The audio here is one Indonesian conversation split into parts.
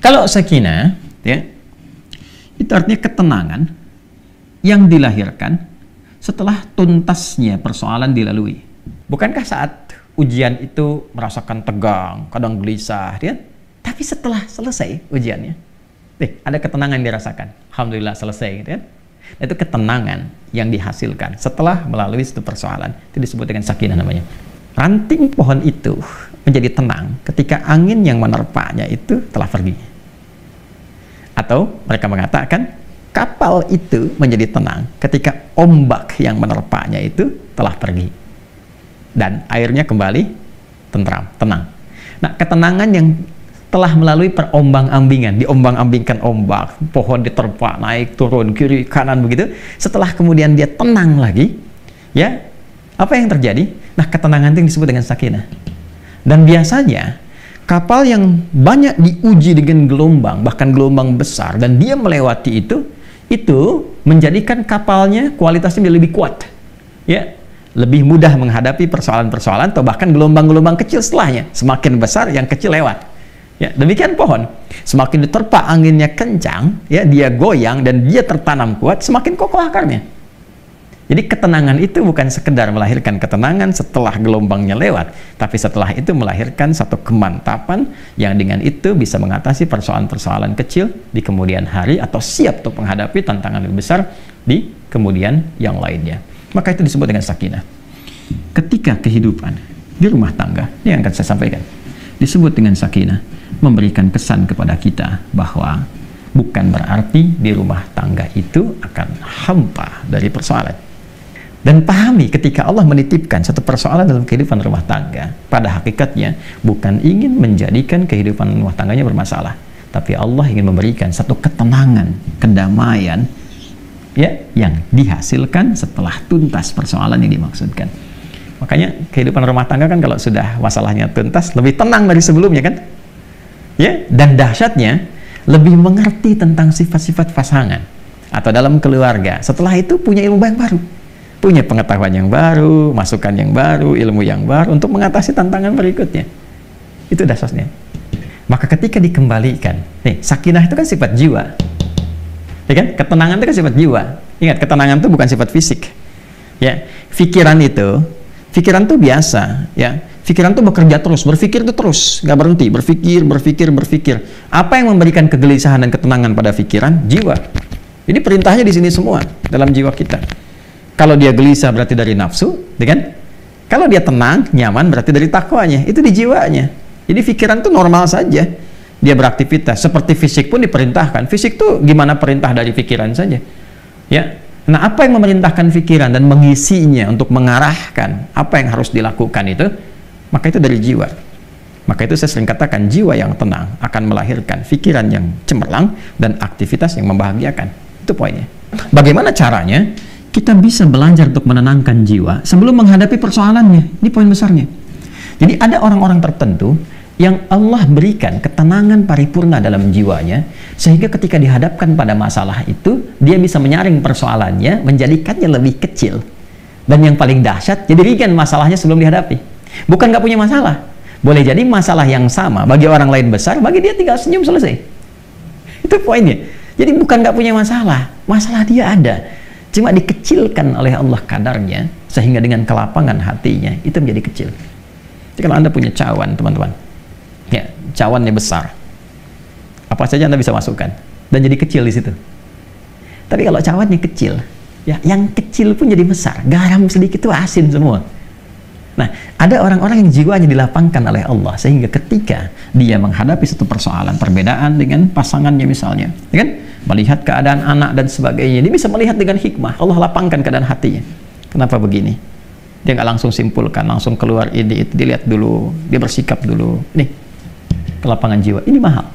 Kalau sakinah, ya, itu artinya ketenangan yang dilahirkan setelah tuntasnya persoalan dilalui. Bukankah saat ujian itu merasakan tegang, kadang gelisah, ya? Tapi setelah selesai ujiannya, ada ketenangan yang dirasakan. Alhamdulillah selesai, gitu kan? Itu ketenangan yang dihasilkan setelah melalui satu persoalan. Itu disebut dengan sakinah namanya. Ranting pohon itu menjadi tenang ketika angin yang menerpanya itu telah pergi. Atau mereka mengatakan kapal itu menjadi tenang ketika ombak yang menerpanya itu telah pergi. Dan airnya kembali tentram, tenang. Nah, ketenangan yang telah melalui perombang-ambingan, diombang-ambingkan ombak, pohon diterpa, naik, turun, kiri, kanan, begitu. Setelah kemudian dia tenang lagi, ya, apa yang terjadi? Nah, ketenangan itu disebut dengan sakinah. Dan biasanya, kapal yang banyak diuji dengan gelombang, bahkan gelombang besar, dan dia melewati itu menjadikan kapalnya kualitasnya lebih kuat. Ya, lebih mudah menghadapi persoalan-persoalan, atau bahkan gelombang-gelombang kecil setelahnya. Semakin besar, yang kecil lewat. Ya, demikian pohon, semakin diterpa anginnya kencang, ya, dia goyang dan dia tertanam kuat, semakin kokoh akarnya. Jadi ketenangan itu bukan sekedar melahirkan ketenangan setelah gelombangnya lewat, tapi setelah itu melahirkan satu kemantapan yang dengan itu bisa mengatasi persoalan-persoalan kecil di kemudian hari, atau siap untuk menghadapi tantangan lebih besar di kemudian yang lainnya. Maka itu disebut dengan sakinah. Ketika kehidupan di rumah tangga, yang akan saya sampaikan, disebut dengan sakinah, memberikan kesan kepada kita bahwa bukan berarti di rumah tangga itu akan hampa dari persoalan. Dan pahami ketika Allah menitipkan satu persoalan dalam kehidupan rumah tangga, pada hakikatnya bukan ingin menjadikan kehidupan rumah tangganya bermasalah, tapi Allah ingin memberikan satu ketenangan, kedamaian, ya, yang dihasilkan setelah tuntas persoalan yang dimaksudkan. Makanya kehidupan rumah tangga kan kalau sudah masalahnya tuntas, lebih tenang dari sebelumnya kan? Ya, dan dahsyatnya lebih mengerti tentang sifat-sifat pasangan atau dalam keluarga. Setelah itu punya ilmu yang baru, punya pengetahuan yang baru, masukan yang baru, ilmu yang baru untuk mengatasi tantangan berikutnya. Itu dahsyatnya. Maka ketika dikembalikan, sakinah itu kan sifat jiwa, ya kan? Ketenangan itu kan sifat jiwa. Ingat, ketenangan itu bukan sifat fisik. Ya, pikiran tuh biasa, ya. Pikiran tuh bekerja terus, berpikir tuh terus, nggak berhenti, berpikir. Apa yang memberikan kegelisahan dan ketenangan pada pikiran? Jiwa. Jadi perintahnya di sini semua dalam jiwa kita. Kalau dia gelisah berarti dari nafsu, kan? Kalau dia tenang, nyaman berarti dari takwanya. Itu di jiwanya. Jadi pikiran tuh normal saja. Dia beraktivitas. Seperti fisik pun diperintahkan. Fisik tuh gimana perintah dari pikiran saja. Ya. Nah, apa yang memerintahkan pikiran dan mengisinya untuk mengarahkan apa yang harus dilakukan itu? Maka itu dari jiwa. Maka itu saya sering katakan, jiwa yang tenang akan melahirkan pikiran yang cemerlang dan aktivitas yang membahagiakan. Itu poinnya. Bagaimana caranya kita bisa belajar untuk menenangkan jiwa sebelum menghadapi persoalannya? Ini poin besarnya. Jadi ada orang-orang tertentu yang Allah berikan ketenangan paripurna dalam jiwanya, sehingga ketika dihadapkan pada masalah itu, dia bisa menyaring persoalannya, menjadikannya lebih kecil. Dan yang paling dahsyat, jadi ringan masalahnya sebelum dihadapi. Bukan nggak punya masalah. Boleh jadi masalah yang sama bagi orang lain besar, bagi dia tinggal senyum selesai. Itu poinnya. Jadi bukan nggak punya masalah, masalah dia ada. Cuma dikecilkan oleh Allah kadarnya, sehingga dengan kelapangan hatinya, itu menjadi kecil. Jadi kalau Anda punya cawan, teman-teman, ya, cawannya besar, apa saja Anda bisa masukkan, dan jadi kecil di situ. Tapi kalau cawannya kecil, ya, yang kecil pun jadi besar. Garam sedikit itu asin semua. Nah, ada orang-orang yang jiwanya dilapangkan oleh Allah, sehingga ketika dia menghadapi satu persoalan, perbedaan dengan pasangannya misalnya, ya kan? Melihat keadaan anak dan sebagainya, dia bisa melihat dengan hikmah. Allah lapangkan keadaan hatinya. Kenapa begini? Dia nggak langsung simpulkan, langsung keluar ide itu, dilihat dulu, dia bersikap dulu. Nih, kelapangan jiwa. Ini mahal.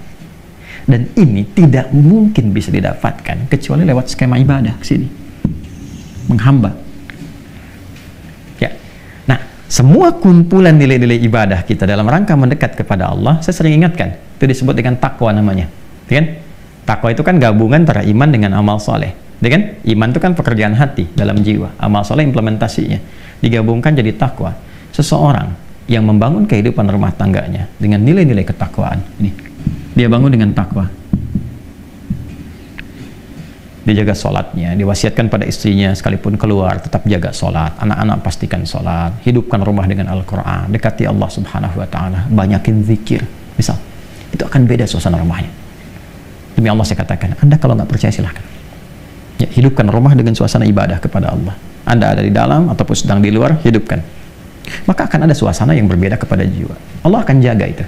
Dan ini tidak mungkin bisa didapatkan kecuali lewat skema ibadah ke sini. Menghamba. Semua kumpulan nilai-nilai ibadah kita dalam rangka mendekat kepada Allah, saya sering ingatkan, itu disebut dengan takwa namanya. Kan? Takwa itu kan gabungan antara iman dengan amal soleh. Kan? Iman itu kan pekerjaan hati dalam jiwa, amal soleh implementasinya. Digabungkan jadi takwa. Seseorang yang membangun kehidupan rumah tangganya dengan nilai-nilai ketakwaan, ini Dia bangun dengan takwa. Dia jaga sholatnya, diwasiatkan pada istrinya sekalipun keluar tetap jaga sholat, anak-anak pastikan sholat, hidupkan rumah dengan Al-Quran, dekati Allah Subhanahu wa Ta'ala, banyakin zikir, misal, itu akan beda suasana rumahnya. Demi Allah saya katakan, Anda kalau nggak percaya silahkan ya, hidupkan rumah dengan suasana ibadah kepada Allah. Anda ada di dalam ataupun sedang di luar, hidupkan, maka akan ada suasana yang berbeda kepada jiwa. Allah akan jaga itu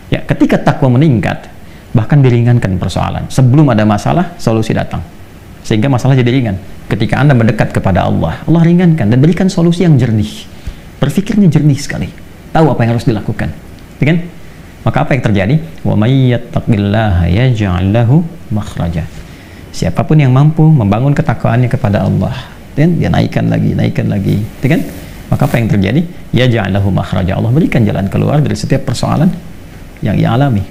ya. Ketika takwa meningkat, bahkan diringankan persoalan. Sebelum ada masalah, solusi datang, sehingga masalah jadi ringan. Ketika Anda mendekat kepada Allah, Allah ringankan dan berikan solusi yang jernih. Berpikirnya jernih sekali, tahu apa yang harus dilakukan, kan? Maka apa yang terjadi? Wa may yattaqillaha yaj'al lahu makhraja. Siapapun yang mampu membangun ketakwaannya kepada Allah, dan dia naikkan lagi, kan? Maka apa yang terjadi? Yaj'al lahu makhraja. Allah berikan jalan keluar dari setiap persoalan yang ia alami.